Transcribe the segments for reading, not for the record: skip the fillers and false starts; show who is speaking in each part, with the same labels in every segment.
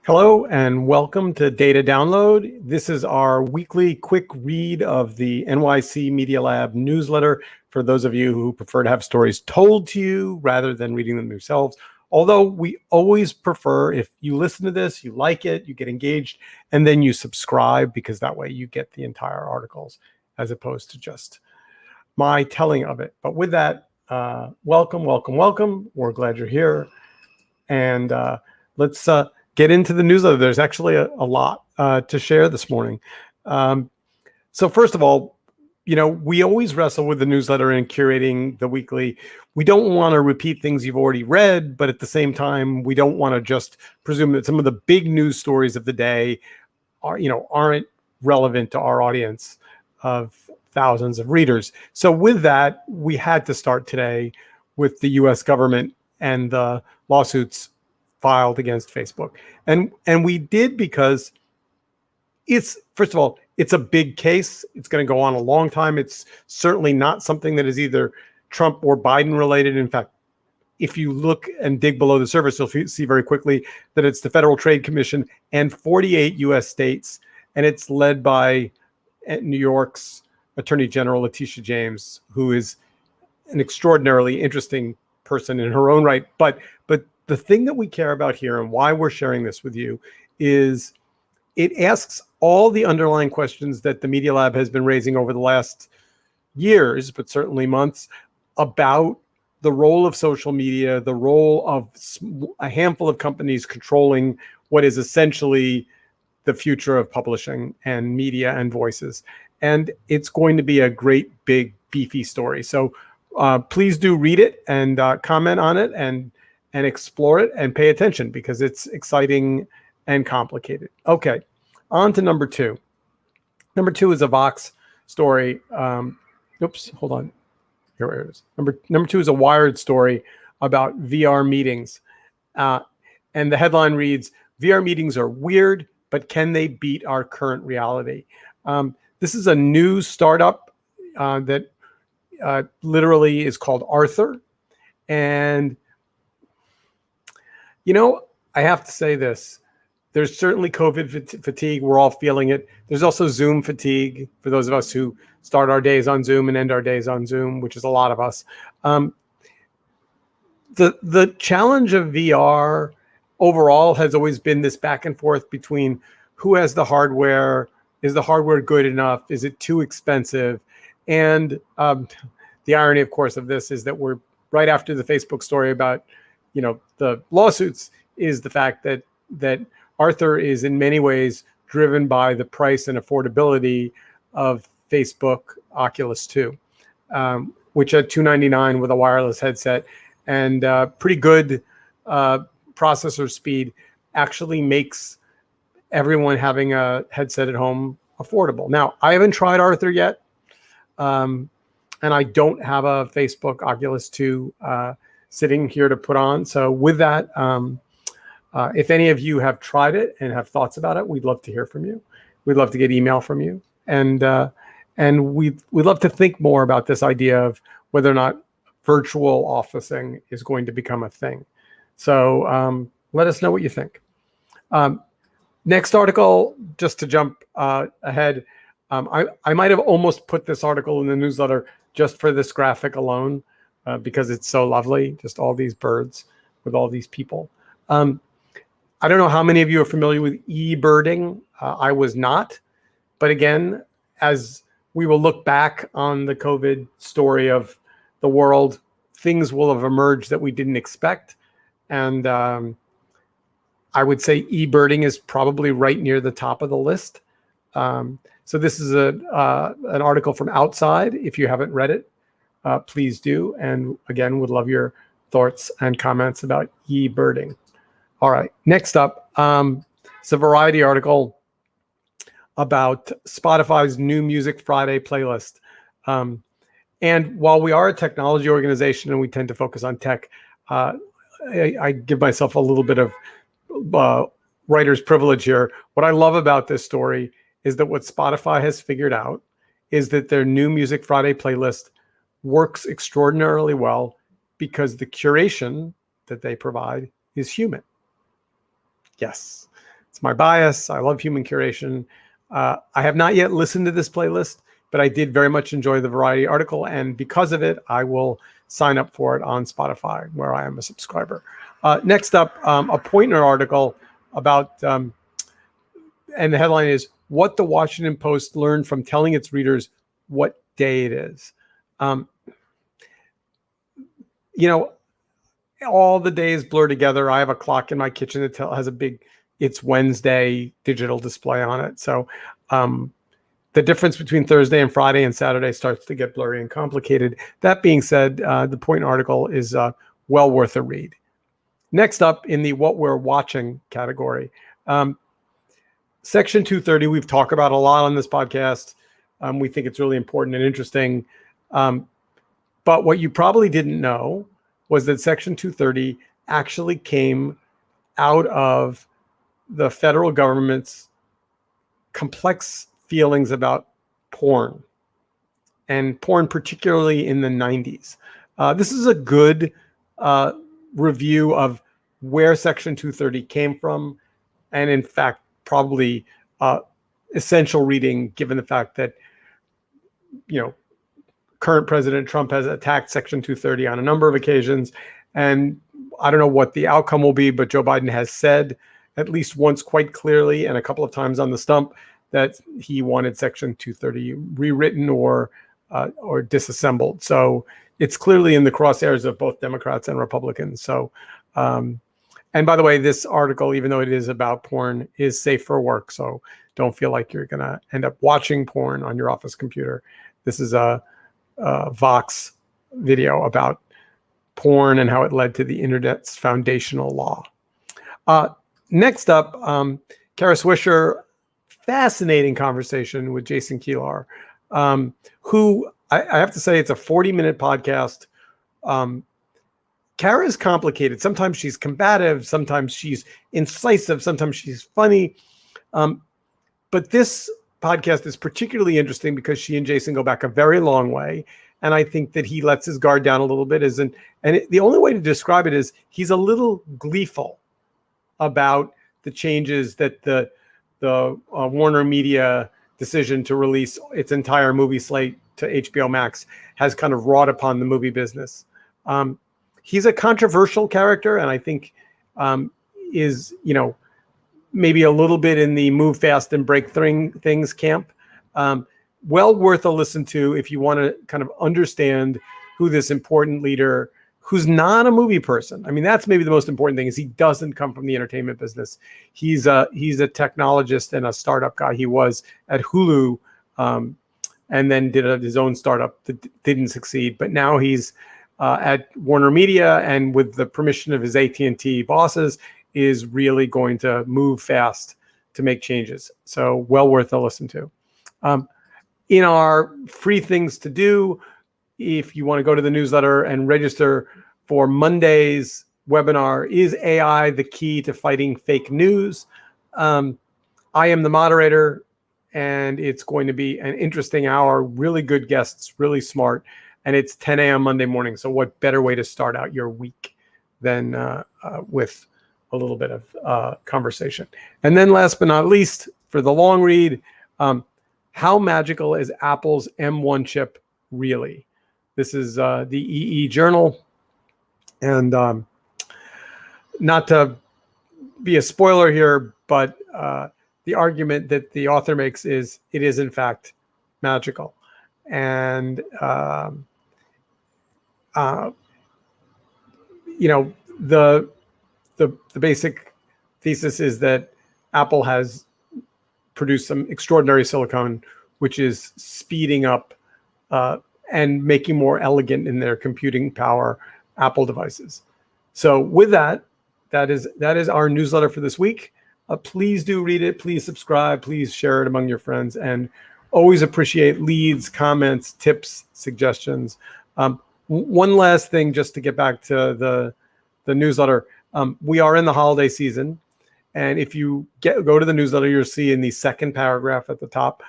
Speaker 1: Hello and welcome to Data Download. This is our weekly quick read of the NYC Media Lab newsletter for those of you who prefer to have stories told to you rather than reading them yourselves. Although we always prefer if you listen to this, you like it, you get engaged, and then you subscribe because that way you get the entire articles as opposed to just my telling of it. But with that, welcome. We're glad you're here. And let's get into the newsletter. There's actually a lot to share this morning. So first of all, we always wrestle with the newsletter and curating the weekly. We don't want to repeat things you've already read, but at the same time, we don't want to just presume that some of the big news stories of the day aren't relevant to our audience of thousands of readers. So with that, we had to start today with the US government and the lawsuits filed against Facebook. And we did because first of all, it's a big case. It's going to go on a long time. It's certainly not something that is either Trump or Biden related. In fact, if you look and dig below the surface, you'll see very quickly that it's the Federal Trade Commission and 48 US states, and it's led by New York's Attorney General Letitia James, who is an extraordinarily interesting person in her own right. But the thing that we care about here and why we're sharing this with you is it asks all the underlying questions that the Media Lab has been raising over the last years, but certainly months, about the role of social media, the role of a handful of companies controlling what is essentially the future of publishing and media and voices. And it's going to be a great, big, beefy story. So please do read it and comment on it and explore it and pay attention because it's exciting and complicated. Okay, on to number two. Number two is a Vox story. Oops, hold on. Here it is. Number two is a Wired story about VR meetings. And the headline reads, VR meetings are weird, but can they beat our current reality? This is a new startup that literally is called Arthur. And I have to say this. There's certainly COVID fatigue. We're all feeling it. There's also Zoom fatigue for those of us who start our days on Zoom and end our days on Zoom, which is a lot of us. The challenge of VR overall has always been this back and forth between who has the hardware, is the hardware good enough, is it too expensive? And the irony, of course, of this is that we're right after the Facebook story about the lawsuits is the fact that Arthur is in many ways driven by the price and affordability of Facebook Oculus 2, which at $299 with a wireless headset and pretty good processor speed actually makes everyone having a headset at home affordable. Now, I haven't tried Arthur yet, and I don't have a Facebook Oculus 2 sitting here to put on. So with that, if any of you have tried it and have thoughts about it, we'd love to hear from you. We'd love to get email from you. And we'd love to think more about this idea of whether or not virtual officing is going to become a thing. So let us know what you think. Next article, just to jump ahead, I might have almost put this article in the newsletter just for this graphic alone. Because it's so lovely, just all these birds with all these people. I don't know how many of you are familiar with e-birding. I was not. But again, as we will look back on the COVID story of the world, things will have emerged that we didn't expect. And I would say e-birding is probably right near the top of the list. So this is an article from Outside. If you haven't read it, please do. And again, would love your thoughts and comments about e-birding. All right, next up, it's a Variety article about Spotify's new Music Friday playlist. And while we are a technology organization and we tend to focus on tech, I give myself a little bit of writer's privilege here. What I love about this story is that what Spotify has figured out is that their new Music Friday playlist works extraordinarily well because the curation that they provide is human. Yes. It's my bias. I love human curation. I have not yet listened to this playlist, but I did very much enjoy the Variety article. And because of it, I will sign up for it on Spotify, where I am a subscriber. Next up, a Poynter article about, and the headline is, What the Washington Post Learned from Telling Its Readers What Day It Is. All the days blur together. I have a clock in my kitchen that has a big "It's Wednesday" digital display on it. So the difference between Thursday and Friday and Saturday starts to get blurry and complicated. That being said, the Point article is well worth a read. Next up in the What We're Watching category, Section 230, we've talked about a lot on this podcast. We think it's really important and interesting. But what you probably didn't know was that Section 230 actually came out of the federal government's complex feelings about porn, and porn particularly in the 90s. This is a good review of where Section 230 came from, and in fact, probably essential reading given the fact that, current President Trump has attacked Section 230 on a number of occasions. And I don't know what the outcome will be, but Joe Biden has said at least once quite clearly and a couple of times on the stump that he wanted Section 230 rewritten or disassembled. So it's clearly in the crosshairs of both Democrats and Republicans. So, and by the way, this article, even though it is about porn, is safe for work. So don't feel like you're going to end up watching porn on your office computer. This is a Vox video about porn and how it led to the internet's foundational law. Next up, Kara Swisher, fascinating conversation with Jason Kilar, who I have to say, it's a 40-minute podcast. Kara is complicated. Sometimes she's combative, sometimes she's incisive, sometimes she's funny. But this podcast is particularly interesting because she and Jason go back a very long way. And I think that he lets his guard down a little bit. The only way to describe it is he's a little gleeful about the changes that the Warner Media decision to release its entire movie slate to HBO Max has kind of wrought upon the movie business. He's a controversial character, and I think is, maybe a little bit in the move fast and break things camp. Well worth a listen to if you want to kind of understand who this important leader, who's not a movie person. I mean, that's maybe the most important thing, is he doesn't come from the entertainment business. He's a technologist and a startup guy. He was at Hulu and then did his own startup that didn't succeed. But now he's at Warner Media, and with the permission of his AT&T bosses, is really going to move fast to make changes. So well worth a listen to. In our free things to do, if you want to go to the newsletter and register for Monday's webinar, Is AI the Key to Fighting Fake News? I am the moderator, and it's going to be an interesting hour, really good guests, really smart, and it's 10 a.m. Monday morning. So what better way to start out your week than with a little bit of conversation. And then last but not least, for the long read, how magical is Apple's M1 chip really? This is the EE Journal. And not to be a spoiler here, but the argument that the author makes is it is in fact magical. And, the basic thesis is that Apple has produced some extraordinary silicone, which is speeding up and making more elegant in their computing power Apple devices. So with that is our newsletter for this week. Please do read it. Please subscribe. Please share it among your friends, and always appreciate leads, comments, tips, suggestions. One last thing, just to get back to the newsletter. We are in the holiday season, and if you go to the newsletter, you'll see in the second paragraph at the top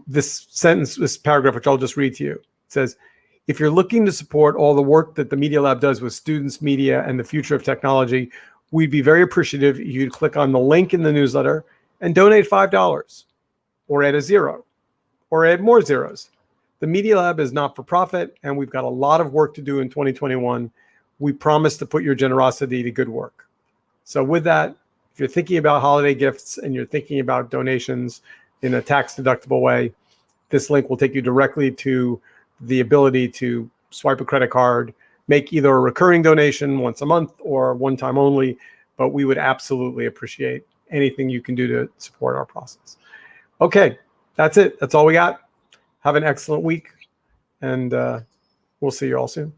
Speaker 1: this paragraph, which I'll just read to you. It says, if you're looking to support all the work that the Media Lab does with students, media, and the future of technology, we'd be very appreciative if you'd click on the link in the newsletter and donate $5 or add a zero or add more zeros. The Media Lab is not for profit, and we've got a lot of work to do in 2021. We promise to put your generosity to good work. So with that, if you're thinking about holiday gifts and you're thinking about donations in a tax-deductible way, this link will take you directly to the ability to swipe a credit card, make either a recurring donation once a month or one time only, but we would absolutely appreciate anything you can do to support our process. Okay, that's it. That's all we got. Have an excellent week, and we'll see you all soon.